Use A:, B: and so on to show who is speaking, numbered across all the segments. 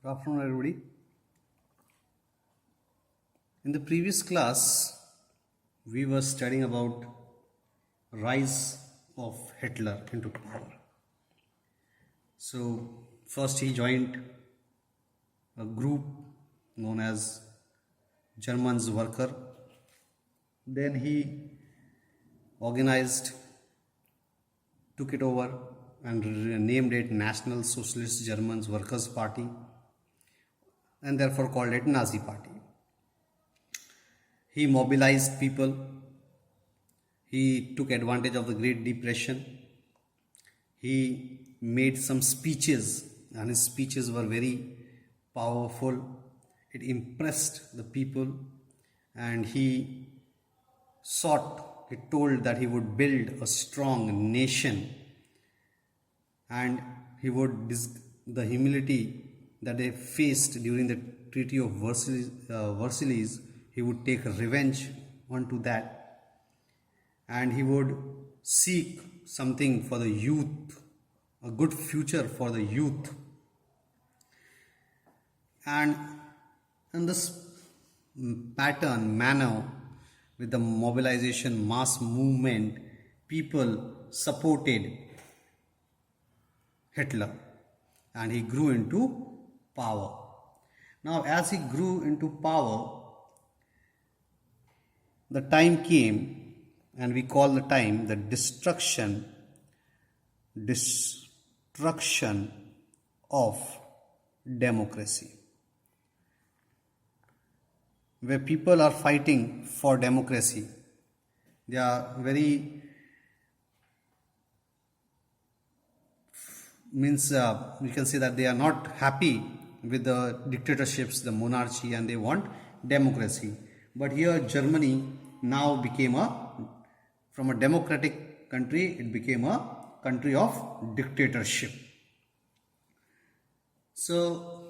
A: Good afternoon, everybody. In the previous class, we were studying about rise of Hitler into power. So first he joined a group known as Germans Worker. Then he organized, took it over and named it National Socialist Germans Workers Party, and therefore called it Nazi Party. He mobilized people. He took advantage of the Great Depression. He made some speeches, and his speeches were very powerful. It impressed the people, and he told that he would build a strong nation, and he would the humility that they faced during the Treaty of Versailles, he would take revenge onto that, and he would seek something for the youth, a good future for the youth. And in this manner, with the mobilization mass movement, people supported Hitler, and he grew into power. Now, as he grew into power, the time came, and we call the time the destruction of democracy, where people are fighting for democracy. They are very we can say that they are not happy with the dictatorships, the monarchy, and they want democracy. But here Germany now became from a democratic country, it became a country of dictatorship. So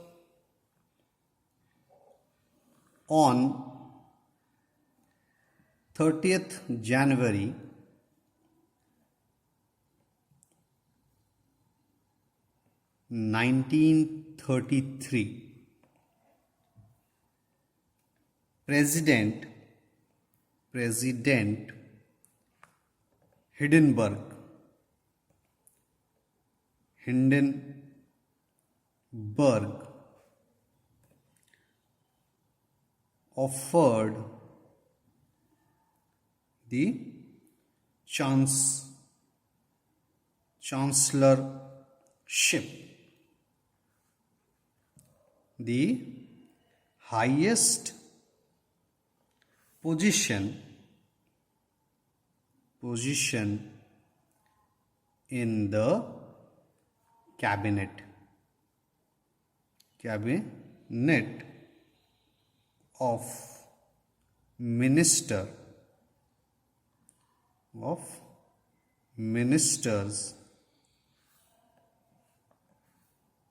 A: on 30th January 1933, President Hindenburg offered the chancellorship, the highest position in the cabinet of ministers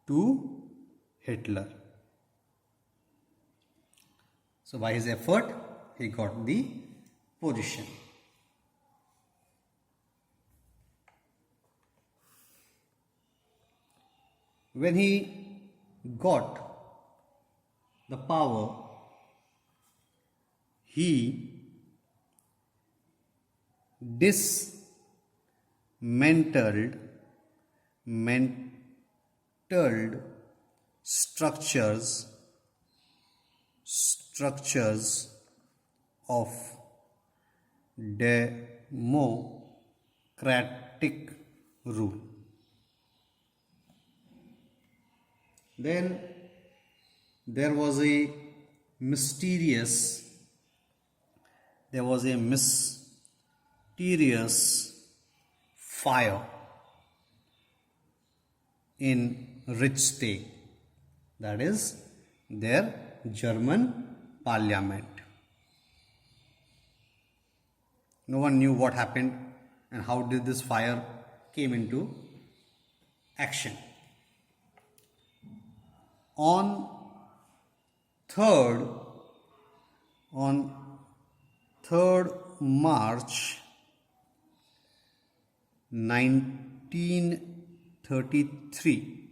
A: to Hitler. So by his effort, he got the position. When he got the power, he dismantled structures of democratic rule. Then there was a mysterious fire in Reichstag, that is their German parliament. No one knew what happened and how did this fire came into action. On 3rd March 1933,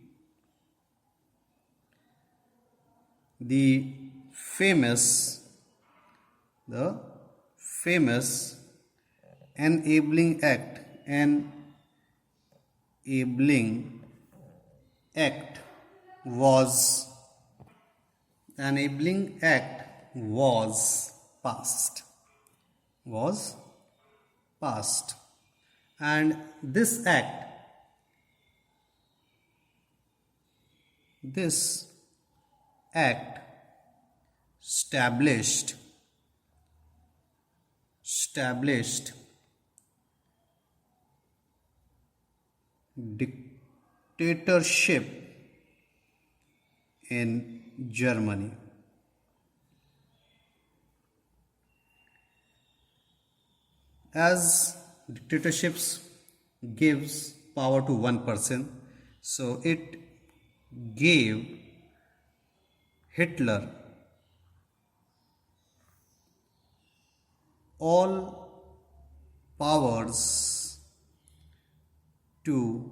A: the famous the famous enabling act was enabling act was passed, and this act established dictatorship in Germany. As dictatorships gives power to one person, so it gave Hitler all powers to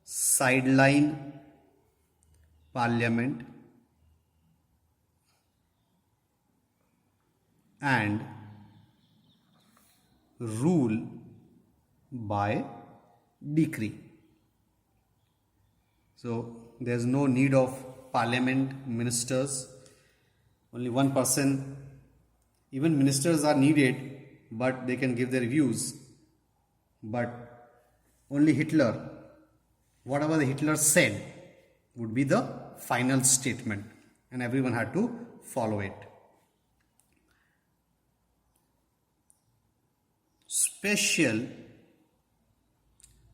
A: sideline parliament and rule by decree. So there is no need of parliament, ministers, only one person. Even ministers are needed, but they can give their views. But only Hitler, whatever the Hitler said would be the final statement, and everyone had to follow it. Special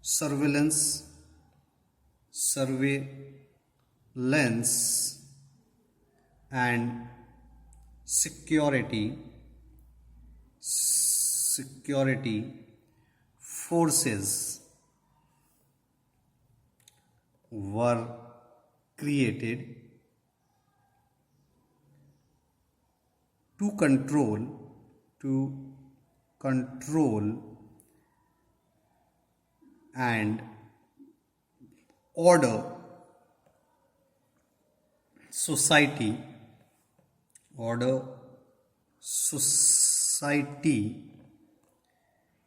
A: surveillance and security forces were created to control and order society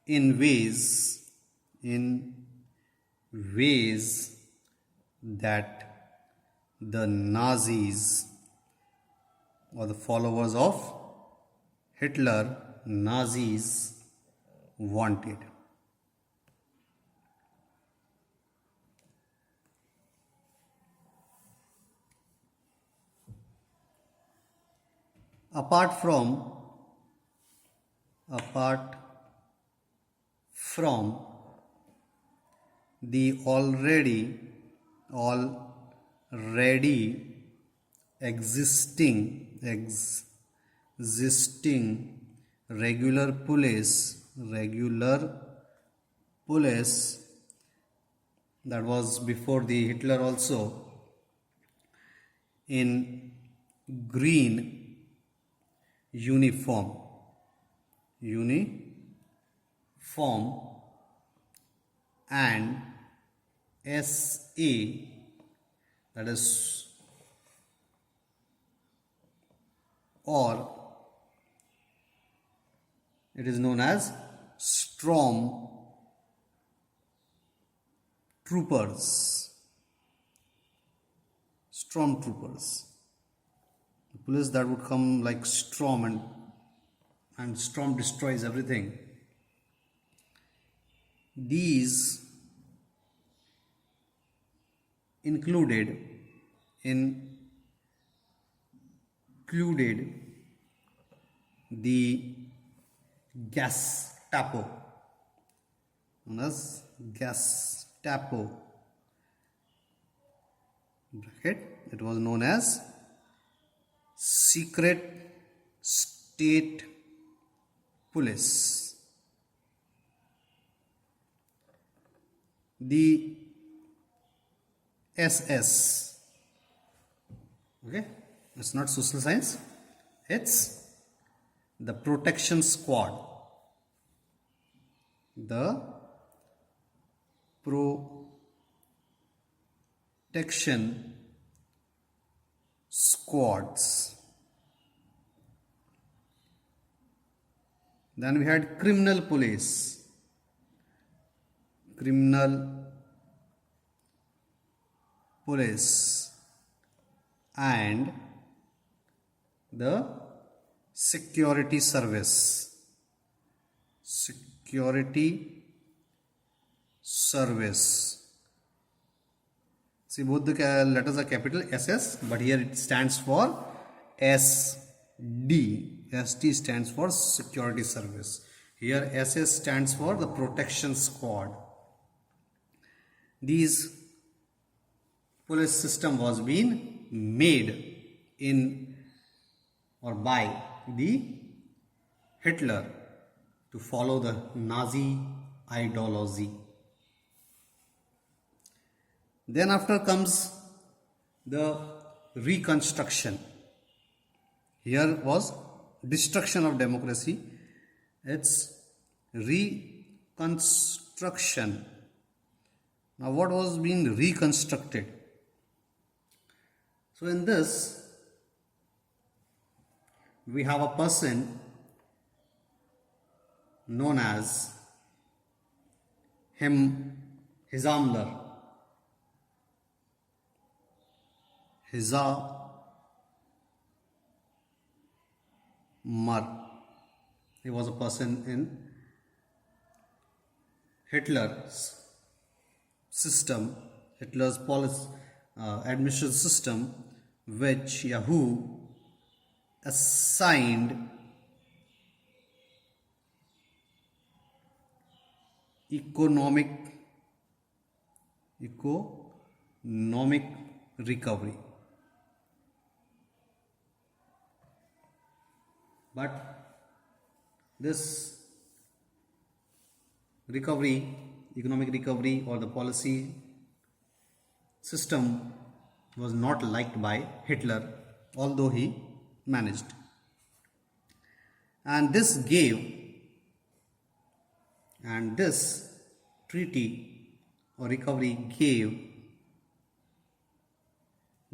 A: in ways that the Nazis, or the followers of Hitler, Nazis, wanted. Apart from the already existing regular police that was before the Hitler also, in green uniform and SA, that is, or it is known as stormtroopers. The police that would come like storm, and storm destroys everything. These included the Gestapo, known as Gestapo. It was known as secret state police. The SS, okay, it's not social science, it's the protection squad. The protection squads. Then we had criminal police, and the security service. See, both the letters are capital SS, but here it stands for SD. ST stands for security service. Here SS stands for the protection squad. These police system was being made in or by the Hitler to follow the Nazi ideology. Then after comes the reconstruction. Here was destruction of democracy. It's reconstruction. Now what was being reconstructed? So in this, we have a person known as Hisamler. He was a person in Hitler's system, Hitler's policy administration system, which Yahoo assigned economic recovery. But this recovery, economic recovery or the policy system was not liked by Hitler, although he managed. And this treaty or recovery gave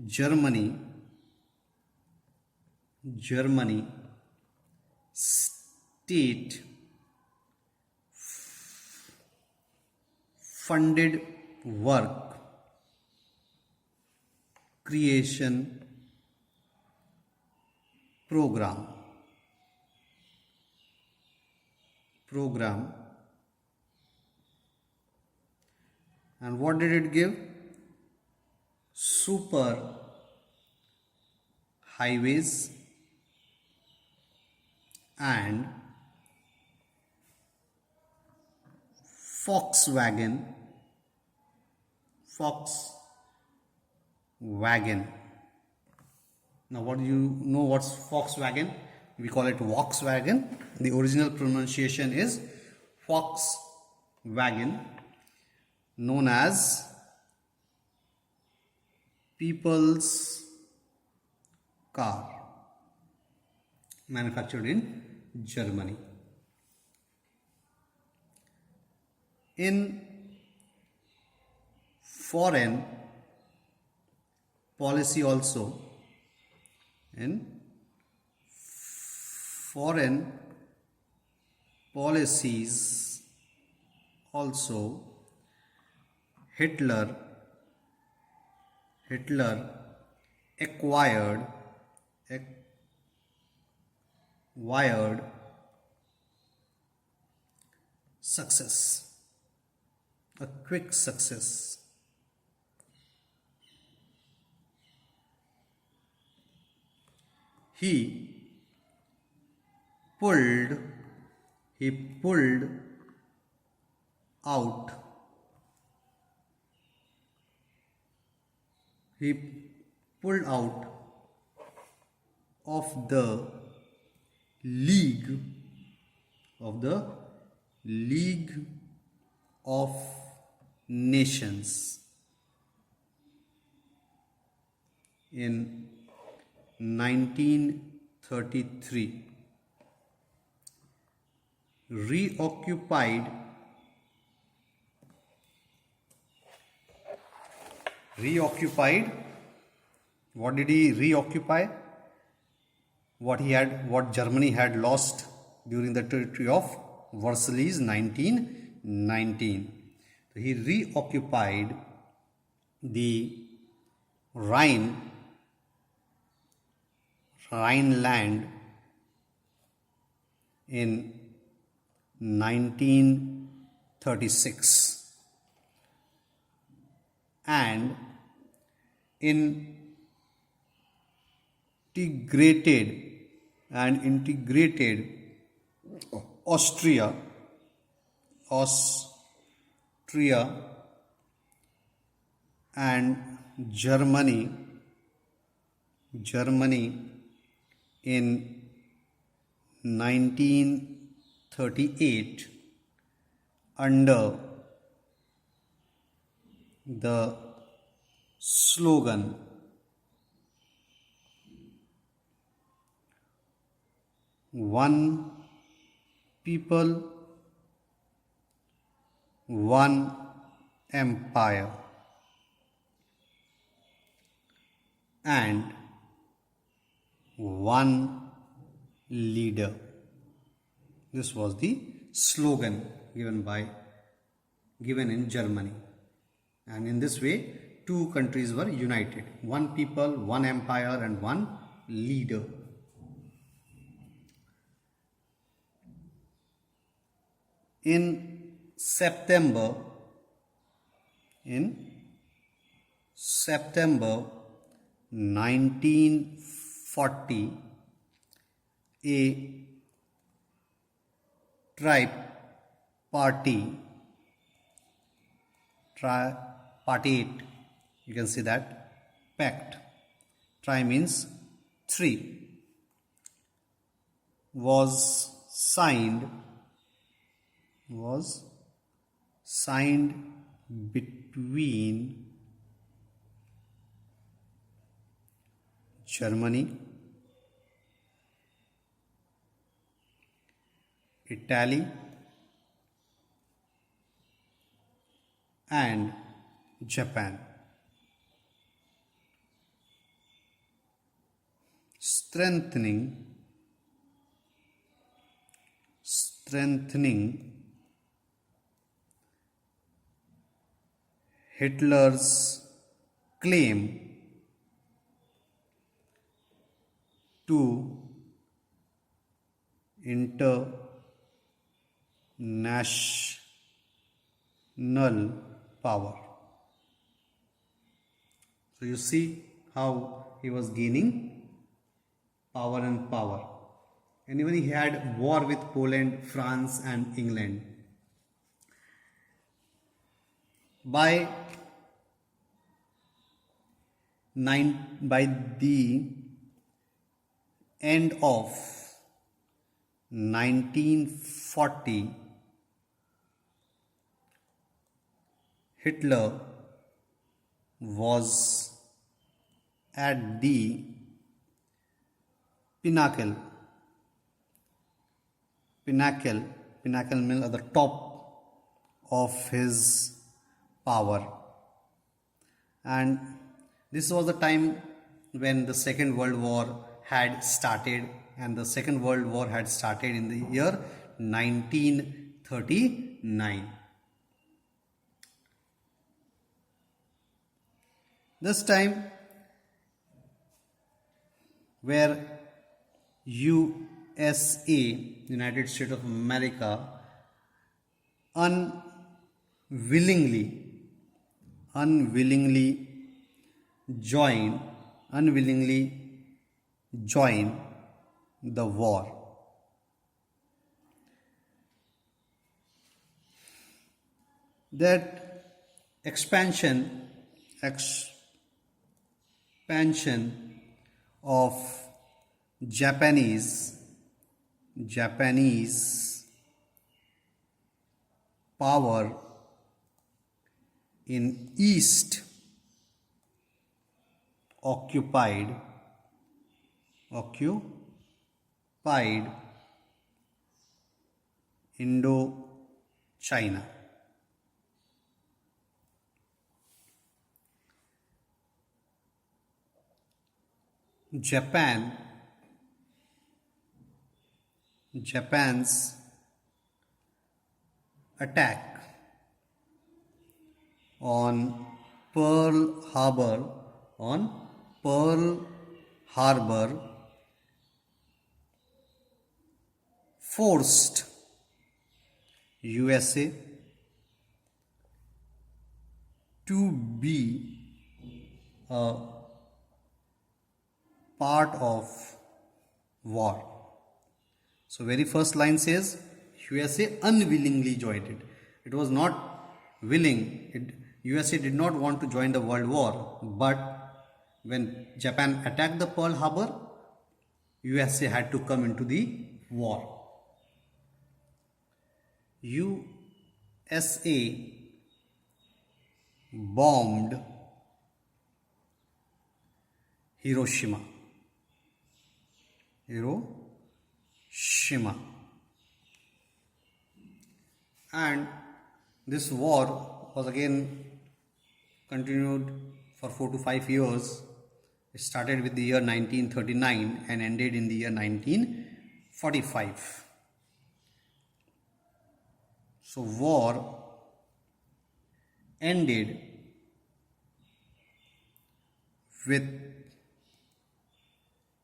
A: Germany state funded work creation program. And what did it give? Super highways and Volkswagen. Now what do you know what's Volkswagen? We call it Volkswagen. The original pronunciation is Volkswagen, known as people's car, manufactured in Germany. In foreign policy also, in foreign policies also, Hitler acquired success, a quick success. He pulled out of the League of Nations in 1933. Reoccupied What did he reoccupy? What Germany had lost during the Treaty of Versailles 1919. So he reoccupied the Rhineland in 1936 and integrated Austria and Germany in 1938 under the slogan "One people, one empire," and one leader. This was the slogan given in Germany, and in this way two countries were united: one people, one empire, and one leader. In September 1940, a party 8, you can see that, Pact Try means 3, was signed between Germany, Italy, and Japan, strengthening Hitler's claim to international power. So you see how he was gaining power and power. And even he had war with Poland, France, and England. By the end of 1940, Hitler was at the pinnacle means at the top of his power, and this was the time when the Second World War had started, and the Second World War had started in the year 1939. This time, where USA, United States of America, unwillingly joined the war. That expansion of Japanese power in East occupied Indo-China. Japan's attack on Pearl Harbor forced USA to be a part of war. So very first line says USA unwillingly joined it. It was not willing. USA did not want to join the World War, but when Japan attacked the Pearl Harbor, USA had to come into the war. USA bombed Hiroshima. And this war was again continued for 4 to 5 years. It started with the year 1939 and ended in the year 1945. So war ended with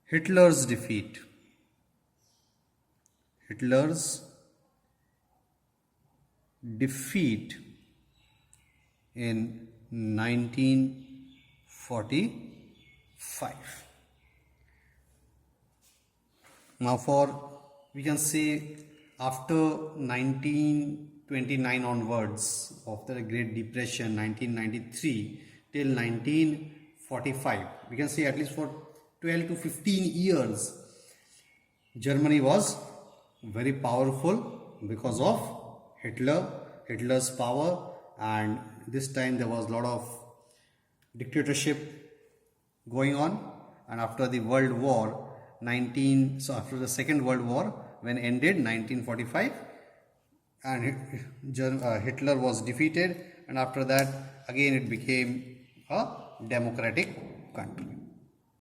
A: Hitler's defeat. In 1945. Now we can say after 1929 onwards, after the Great Depression 1993 till 1945, we can say at least for 12 to 15 years, Germany was very powerful because of Hitler's power, and this time there was a lot of dictatorship going on. And after the World War after the Second World War, when ended 1945, and Hitler was defeated, and after that again it became a democratic country.